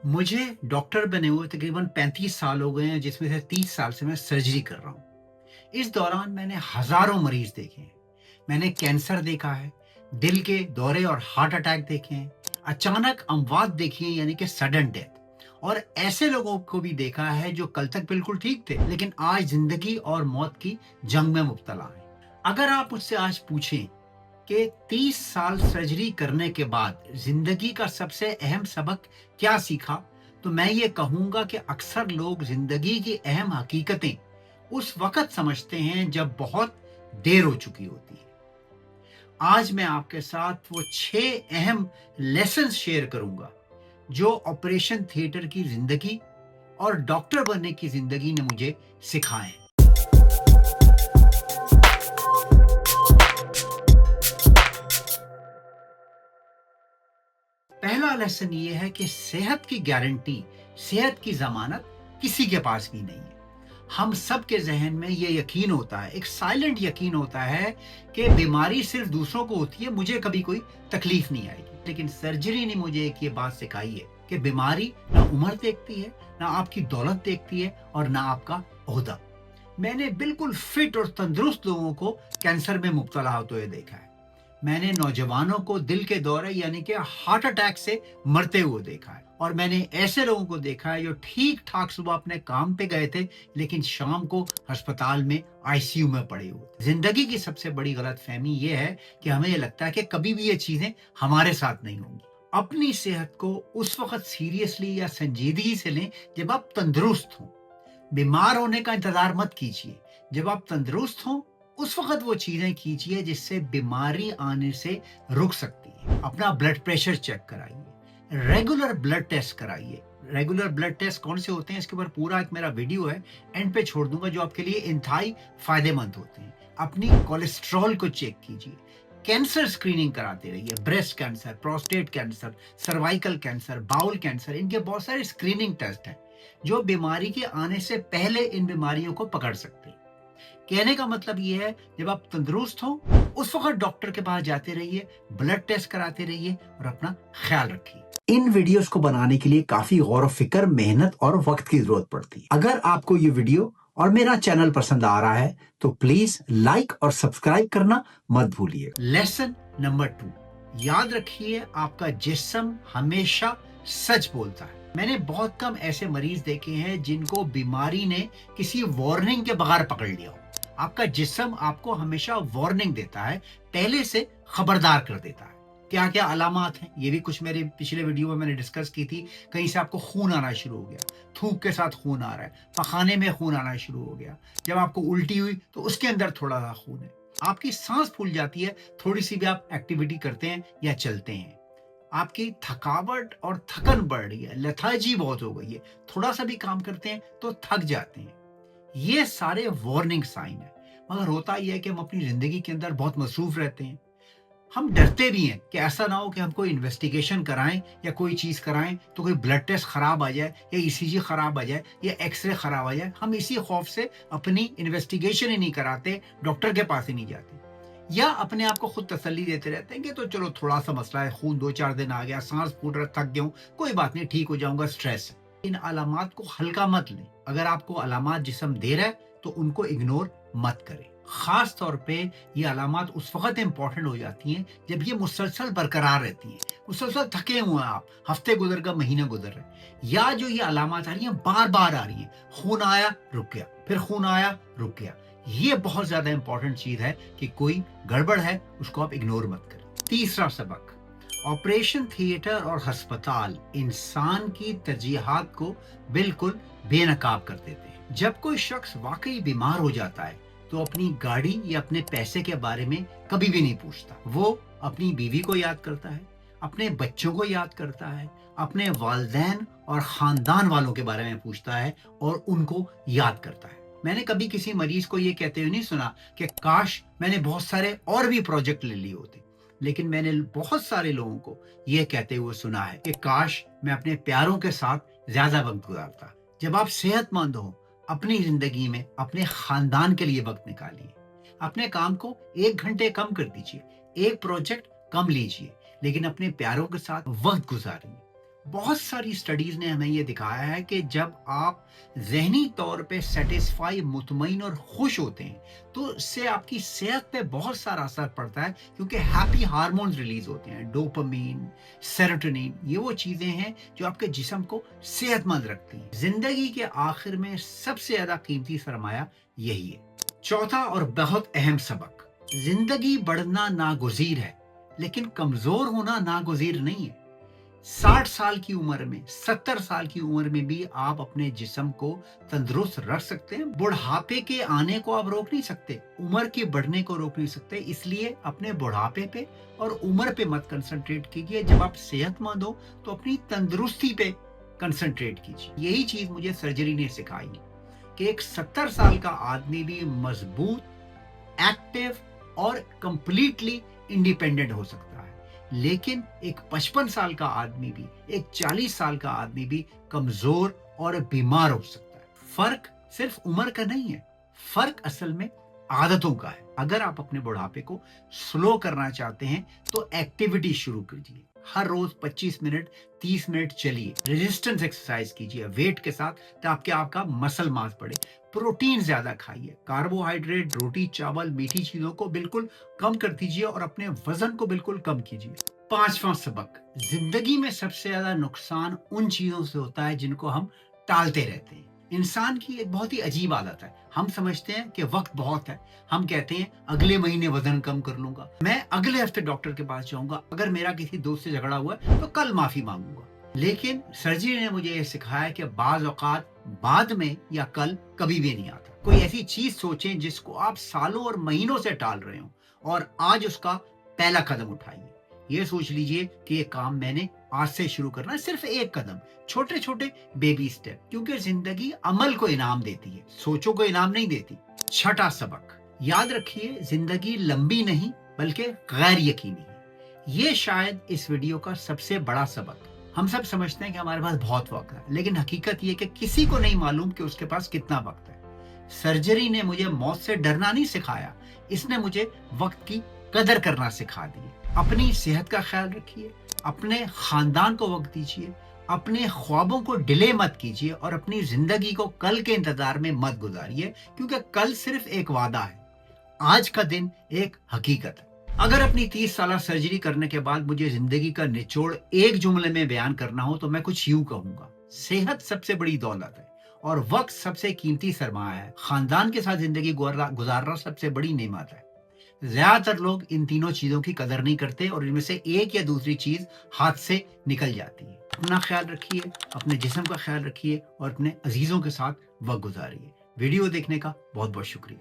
मुझे डॉक्टर बने हुए तकरीबन 35 साल हो गए हैं, जिसमें से 30 साल से मैं सर्जरी कर रहा हूँ। इस दौरान मैंने हज़ारों मरीज़ देखे हैं। मैंने कैंसर देखा है, दिल के दौरे और हार्ट अटैक देखे हैं, अचानक अमवात देखी है यानी कि सडन डेथ, और ऐसे लोगों को भी देखा है जो कल तक बिल्कुल ठीक थे, लेकिन आज ज़िंदगी और मौत की जंग में मुब्तला हैं। अगर आप मुझसे आज पूछें कि 30 साल सर्जरी करने के बाद जिंदगी का सबसे अहम सबक क्या सीखा, तो मैं ये कहूंगा कि अक्सर लोग जिंदगी की अहम हकीकतें उस वक्त समझते हैं जब बहुत देर हो चुकी होती है। आज मैं आपके साथ वो 6 अहम लेसन शेयर करूंगा जो ऑपरेशन थिएटर की जिंदगी और डॉक्टर बनने की जिंदगी ने मुझे सिखाए हैं। पहला लेसन ये है कि सेहत की गारंटी, सेहत की जमानत किसी के पास भी नहीं है। हम सब के जहन में ये यकीन होता है, एक साइलेंट यकीन होता है कि बीमारी सिर्फ दूसरों को होती है, मुझे कभी कोई तकलीफ नहीं आएगी। लेकिन सर्जरी ने मुझे एक ये बात सिखाई है कि बीमारी ना उम्र देखती है, ना आपकी दौलत देखती है, और ना आपका ओहदा। मैंने बिल्कुल फिट और तंदुरुस्त लोगों को कैंसर में मुब्तला होते हुए देखा है। मैंने नौजवानों को दिल के दौरे यानी कि हार्ट अटैक से मरते हुए देखा है, और मैंने ऐसे लोगों को देखा है जो ठीक ठाक सुबह अपने काम पे गए थे, लेकिन शाम को अस्पताल में आईसीयू में पड़े हुए थे। जिंदगी की सबसे बड़ी गलतफहमी ये है कि हमें ये लगता है कि कभी भी ये चीजें हमारे साथ नहीं होंगी। अपनी सेहत को उस वक्त सीरियसली या संजीदगी से लें जब आप तंदुरुस्त हों। बीमार होने का इंतजार मत कीजिए। जब आप तंदुरुस्त हों, उस वक्त वो चीजें कीजिए जिससे बीमारी आने से रुक सकती है। अपना ब्लड प्रेशर चेक कराइए, रेगुलर ब्लड टेस्ट कराइए। रेगुलर ब्लड टेस्ट कौन से होते हैं, इसके ऊपर पूरा एक मेरा वीडियो है, एंड पे छोड़ दूंगा, जो आपके लिए इंतहाई फायदेमंद होते हैं। अपनी कोलेस्ट्रॉल को चेक कीजिए। कैंसर स्क्रीनिंग कराते रहिए। Breast cancer, prostate cancer, cervical cancer, bowl cancer, इनके बहुत सारे स्क्रीनिंग टेस्ट हैं जो बीमारी के आने से पहले इन बीमारियों को पकड़ सकते हैं। कहने का मतलब ये है, जब आप तंदुरुस्त हो उस वक्त डॉक्टर के पास जाते रहिए, ब्लड टेस्ट कराते रहिए और अपना ख्याल रखिए। इन वीडियोस को बनाने के लिए काफी गौर फिक्र, मेहनत और वक्त की जरूरत पड़ती है। अगर आपको ये वीडियो और मेरा चैनल पसंद आ रहा है तो प्लीज लाइक और सब्सक्राइब करना मत भूलिए। लेसन नंबर 2, याद रखिए आपका जिस्म हमेशा सच बोलता है। मैंने बहुत कम ऐसे मरीज देखे हैं जिनको बीमारी ने किसी वार्निंग के बगैर पकड़ लिया हो। आपका जिस्म आपको हमेशा वार्निंग देता है, पहले से खबरदार कर देता है। क्या क्या अलामात हैं, ये भी कुछ मेरे पिछले वीडियो में मैंने डिस्कस की थी। कहीं से आपको खून आना शुरू हो गया, थूक के साथ खून आ रहा है, पखाने में खून आना शुरू हो गया, जब आपको उल्टी हुई तो उसके अंदर थोड़ा सा खून है, आपकी सांस फूल जाती है थोड़ी सी भी आप एक्टिविटी करते हैं या चलते हैं, आपकी थकावट और थकन बढ़ रही है, लेथार्जी बहुत हो गई है, थोड़ा सा भी काम करते हैं तो थक जाते हैं। ये सारे वार्निंग साइन है। मगर होता यह है कि हम अपनी जिंदगी के अंदर बहुत मसरूफ रहते हैं। हम डरते भी हैं कि ऐसा ना हो कि हम कोई इन्वेस्टिगेशन कराएं या कोई चीज कराएं तो कोई ब्लड टेस्ट खराब आ जाए या ईसीजी खराब आ जाए या एक्सरे खराब आ जाए। हम इसी खौफ से अपनी इन्वेस्टिगेशन ही नहीं कराते, डॉक्टर के पास ही नहीं जाते, या अपने आप को खुद तसल्ली देते रहते हैं कि तो चलो थोड़ा सा मसला है, खून 2-4 दिन आ गया, सांस फूल रहा, थक गया हूं, कोई बात नहीं, ठीक हो जाऊंगा, स्ट्रेस है। इन अलामात को हल्का मत लें। अगर आपको अलामात जिस्म दे रहा है तो उनको इग्नोर मत करें। खास तौर पे ये अलामात उस वक्त इंपॉर्टेंट हो जाती हैं जब ये मुसलसल बरकरार रहती हैं, मुसलसल थके हुए हैं आप, हफ्ते गुजर गए, महीने गुजर रहे, या जो ये अलामात आ रही हैं बार बार आ रही हैं, खून आया रुक गया, फिर खून आया रुक गया। ये बहुत ज्यादा इंपॉर्टेंट चीज है कि कोई गड़बड़ है उसको आप इग्नोर मत करें। तीसरा सबक, ऑपरेशन थिएटर और अस्पताल इंसान की तरजीहात को बिल्कुल बेनकाब कर देते हैं। जब कोई शख्स वाकई बीमार हो जाता है तो अपनी गाड़ी या अपने पैसे के बारे में कभी भी नहीं पूछता। वो अपनी बीवी को याद करता है, अपने बच्चों को याद करता है, अपने वालिदैन और खानदान वालों के बारे में पूछता है और उनको याद करता है। मैंने कभी किसी मरीज को ये कहते हुए नहीं सुना कि काश मैंने बहुत सारे और भी प्रोजेक्ट ले लिए होते, लेकिन मैंने बहुत सारे लोगों को ये कहते हुए सुना है कि काश मैं अपने प्यारों के साथ ज्यादा वक्त गुजारता। जब आप सेहतमंद हो, अपनी जिंदगी में अपने खानदान के लिए वक्त निकालिए। अपने काम को 1 घंटे कम कर दीजिए, एक प्रोजेक्ट कम लीजिए, लेकिन अपने प्यारों के साथ वक्त गुजारिए। بہت ساری اسٹڈیز نے ہمیں یہ دکھایا ہے کہ جب آپ ذہنی طور پہ سیٹسفائی، مطمئن اور خوش ہوتے ہیں تو اس سے آپ کی صحت پہ بہت سارا اثر پڑتا ہے، کیونکہ ہیپی ہارمونز ریلیز ہوتے ہیں، ڈوپامین، سیروٹونین، یہ وہ چیزیں ہیں جو آپ کے جسم کو صحت مند رکھتی ہیں۔ زندگی کے آخر میں سب سے زیادہ قیمتی سرمایہ یہی ہے۔ چوتھا اور بہت اہم سبق، زندگی بڑھنا ناگزیر ہے لیکن کمزور ہونا ناگزیر نہیں ہے۔ 60 سال کی عمر میں، 70 سال کی عمر میں بھی آپ اپنے جسم کو تندرست رکھ سکتے ہیں۔ بڑھاپے کے آنے کو آپ روک نہیں سکتے، عمر کے بڑھنے کو روک نہیں سکتے، اس لیے اپنے بڑھاپے پہ اور عمر پہ مت کنسنٹریٹ کیجیے۔ جب آپ صحت مند ہو تو اپنی تندرستی پہ کنسنٹریٹ کیجیے۔ یہی چیز مجھے سرجری نے سکھائی کہ ایک 70 سال کا آدمی بھی مضبوط، ایکٹیو اور کمپلیٹلی انڈیپینڈنٹ ہو سکتا ہے، لیکن ایک 55 سال کا آدمی بھی، ایک 40 سال کا آدمی بھی کمزور اور بیمار ہو سکتا ہے۔ فرق صرف عمر کا نہیں ہے، فرق اصل میں عادتوں کا ہے۔ اگر آپ اپنے بڑھاپے کو سلو کرنا چاہتے ہیں تو ایکٹیویٹی شروع کیجیے۔ ہر روز 25 منٹ، 30 منٹ چلیے، ریزسٹنس ایکسرسائز کیجیے ویٹ کے ساتھ تاکہ آپ کا مسل ماس بڑھے۔ پروٹین زیادہ کھائیے، کاربوہائیڈریٹ، روٹی، چاول، میٹھی چیزوں کو بالکل کم کر دیجیے اور اپنے وزن کو بالکل کم کیجیے۔ پانچواں سبق، زندگی میں سب سے زیادہ نقصان ان چیزوں سے ہوتا ہے جن کو ہم ٹالتے رہتے ہیں۔ انسان کی ایک بہت ہی عجیب عادت ہے، ہم سمجھتے ہیں کہ وقت بہت ہے، ہم کہتے ہیں اگلے مہینے وزن کم کر لوں گا، میں اگلے ہفتے ڈاکٹر کے پاس جاؤں گا، اگر میرا کسی دوست سے جھگڑا ہوا ہے تو کل معافی مانگوں گا۔ لیکن سرجری نے مجھے یہ سکھایا کہ بعض اوقات بعد میں یا کل کبھی بھی نہیں آتا۔ کوئی ایسی چیز سوچیں جس کو آپ سالوں اور مہینوں سے ٹال رہے ہوں اور آج اس کا پہلا قدم اٹھائیے۔ یہ سوچ لیجئے کہ یہ کام میں نے آج سے شروع کرنا ہے، صرف ایک قدم، چھوٹے چھوٹے بیبی سٹیپ، کیونکہ زندگی عمل کو انعام دیتی ہے، سوچوں کو انعام نہیں دیتی۔ چھٹا سبق، یاد رکھیے زندگی لمبی نہیں بلکہ غیر یقینی ہے۔ یہ شاید اس ویڈیو کا سب سے بڑا سبق ہے۔ ہم سب سمجھتے ہیں کہ ہمارے پاس بہت وقت ہے، لیکن حقیقت یہ کہ کسی کو نہیں معلوم کہ اس کے پاس کتنا وقت ہے۔ سرجری نے مجھے موت سے ڈرنا نہیں سکھایا، اس نے مجھے وقت کی قدر کرنا سکھا دی۔ اپنی صحت کا خیال رکھیے، اپنے خاندان کو وقت دیجیے، اپنے خوابوں کو ڈیلے مت کیجیے اور اپنی زندگی کو کل کے انتظار میں مت گزاریے، کیونکہ کل صرف ایک وعدہ ہے، آج کا دن ایک حقیقت ہے۔ اگر اپنی 30 سالہ سرجری کرنے کے بعد مجھے زندگی کا نچوڑ ایک جملے میں بیان کرنا ہو تو میں کچھ یوں کہوں گا: صحت سب سے بڑی دولت ہے اور وقت سب سے قیمتی سرمایہ ہے۔ خاندان کے ساتھ زندگی گزارنا سب سے بڑی نعمت ہے۔ زیادہ تر لوگ ان تینوں چیزوں کی قدر نہیں کرتے اور ان میں سے ایک یا دوسری چیز ہاتھ سے نکل جاتی ہے۔ اپنا خیال رکھیے، اپنے جسم کا خیال رکھیے اور اپنے عزیزوں کے ساتھ وقت گزاریے۔ ویڈیو دیکھنے کا بہت بہت شکریہ۔